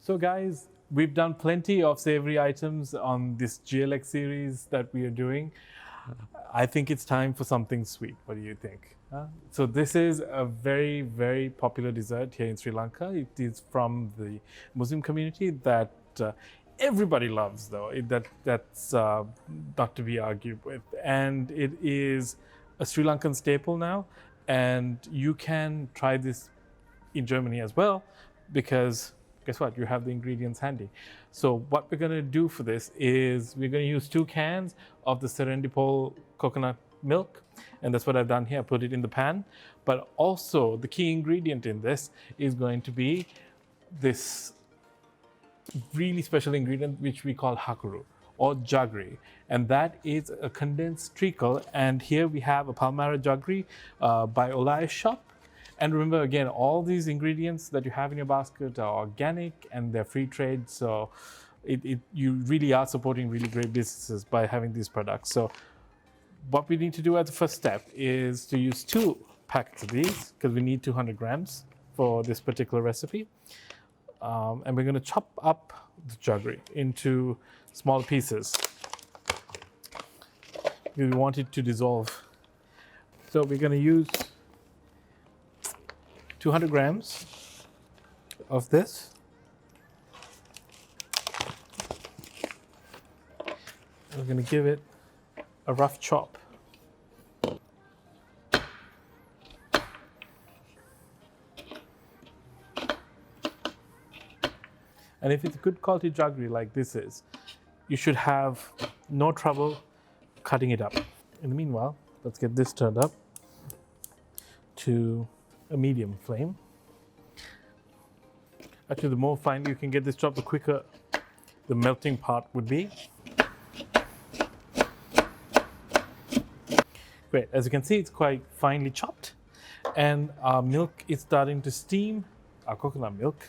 So guys, we've done plenty of savory items on this GLX series that we are doing. I think it's time for something sweet. What do you think? So this is a very, very popular dessert here in Sri Lanka. It is from the Muslim community that everybody loves, though. That's not to be argued with. And it is a Sri Lankan staple now. And you can try this in Germany as well, because guess what? You have the ingredients handy. So what we're going to do for this is we're going to use 2 cans of the Serendipol coconut milk, and that's what I've done here. I put it in the pan, but also the key ingredient in this is going to be this really special ingredient which we call hakuru or jaggery, and that is a condensed treacle. And here we have a Palmyra jaggery by Ola's shop. And remember, again, all these ingredients that you have in your basket are organic and they're free trade. So you really are supporting really great businesses by having these products. So what we need to do as the first step is to use 2 packets of these, because we need 200 grams for this particular recipe. And we're going to chop up the jaggery into small pieces. We want it to dissolve. So we're going to use 200 grams of this. We're going to give it a rough chop. And if it's good quality jaggery like this is, you should have no trouble cutting it up. In the meanwhile, let's get this turned up to a medium flame. Actually, the more finely you can get this chopped, the quicker the melting part would be. Great, as you can see, it's quite finely chopped, and our milk is starting to steam, our coconut milk.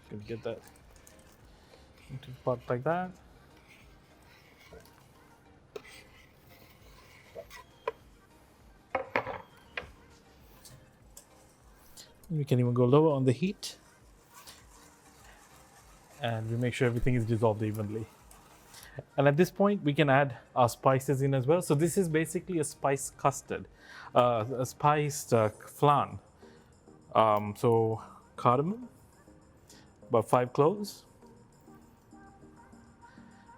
Gonna get that into the pot like that. We can even go lower on the heat, and we make sure everything is dissolved evenly. And at this point, we can add our spices in as well. So this is basically a spice custard, a spiced flan. So cardamom, about 5 cloves.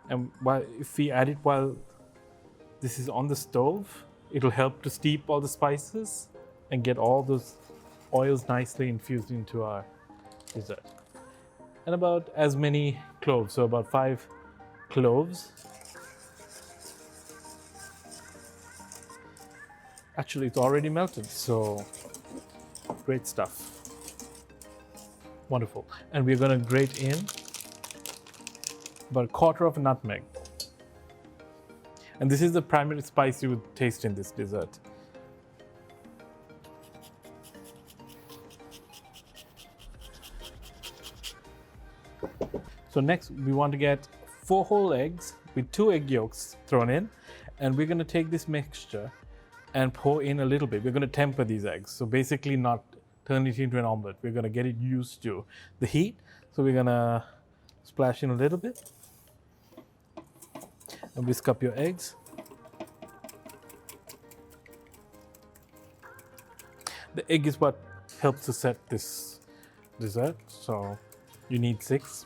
And if we add it while this is on the stove, it'll help to steep all the spices and get all those oils nicely infused into our dessert. And about as many cloves, so about 5 cloves. Actually, it's already melted, so great stuff. Wonderful. And we're going to grate in about 1/4 of a nutmeg. And this is the primary spice you would taste in this dessert. So next, we want to get 4 whole eggs with 2 egg yolks thrown in, and we're going to take this mixture and pour in a little bit. We're going to temper these eggs, so basically not turn it into an omelette. We're going to get it used to the heat, so we're going to splash in a little bit and whisk up your eggs. The egg is what helps to set this dessert, so you need 6.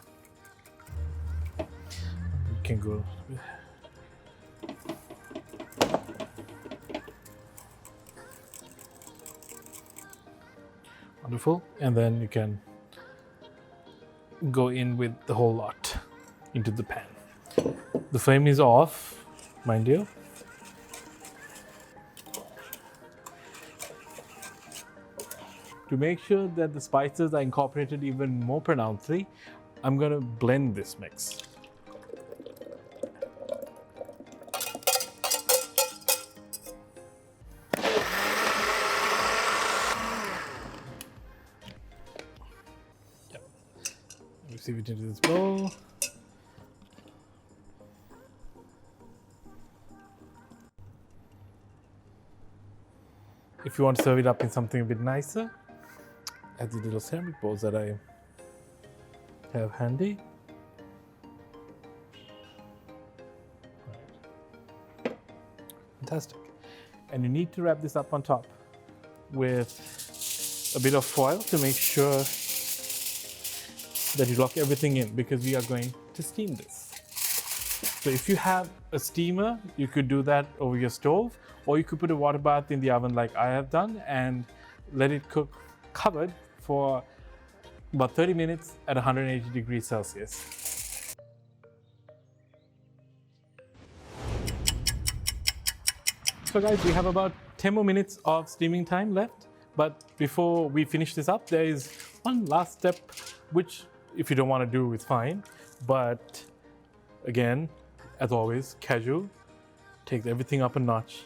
Can go. Wonderful. And then you can go in with the whole lot into the pan. The flame is off, mind you. To make sure that the spices are incorporated even more pronouncedly, I'm going to blend this mix. Receive it into this bowl. If you want to serve it up in something a bit nicer, add the little ceramic bowls that I have handy. Fantastic. And you need to wrap this up on top with a bit of foil to make sure that you lock everything in, because we are going to steam this. So if you have a steamer, you could do that over your stove, or you could put a water bath in the oven like I have done and let it cook covered for about 30 minutes at 180 degrees Celsius. So guys, we have about 10 more minutes of steaming time left. But before we finish this up, there is one last step, which if you don't want to do, it's fine. But again, as always, casual, takes everything up a notch.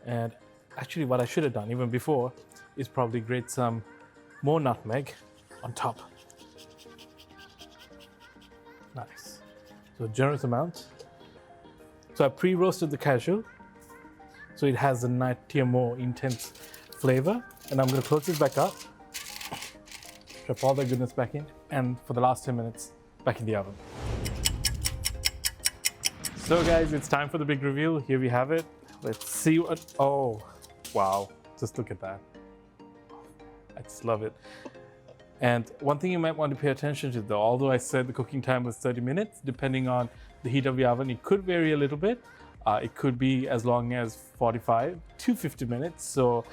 And actually what I should have done even before is probably grate some more nutmeg on top. Nice. So a generous amount. So I pre-roasted the cashew, so it has a nuttier, more intense flavor. And I'm going to close this back up, drop all that goodness back in, and for the last 10 minutes, back in the oven. So guys, it's time for the big reveal. Here we have it. Let's see what, oh, wow. Just look at that. I just love it. And one thing you might want to pay attention to though, although I said the cooking time was 30 minutes, depending on the heat of the oven, it could vary a little bit. It could be as long as 45 to 50 minutes. So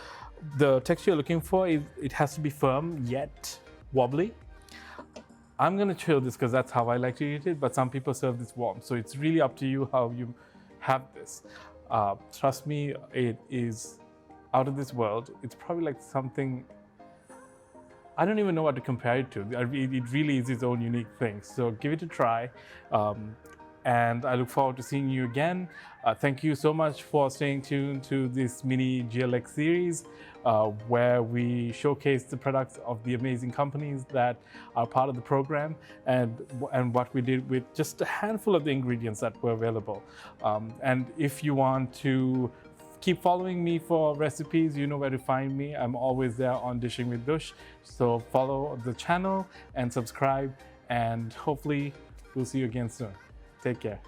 the texture you're looking for, it has to be firm yet wobbly. I'm gonna chill this because that's how I like to eat it, but some people serve this warm. So it's really up to you how you have this. Trust me, it is out of this world. It's probably like something, I don't even know what to compare it to. It really is its own unique thing. So give it a try. And I look forward to seeing you again. Thank you so much for staying tuned to this mini GLX series where we showcase the products of the amazing companies that are part of the program and what we did with just a handful of the ingredients that were available. And if you want to keep following me for recipes, you know where to find me. I'm always there on Dishing with Dush. So follow the channel and subscribe, and hopefully we'll see you again soon. Take care.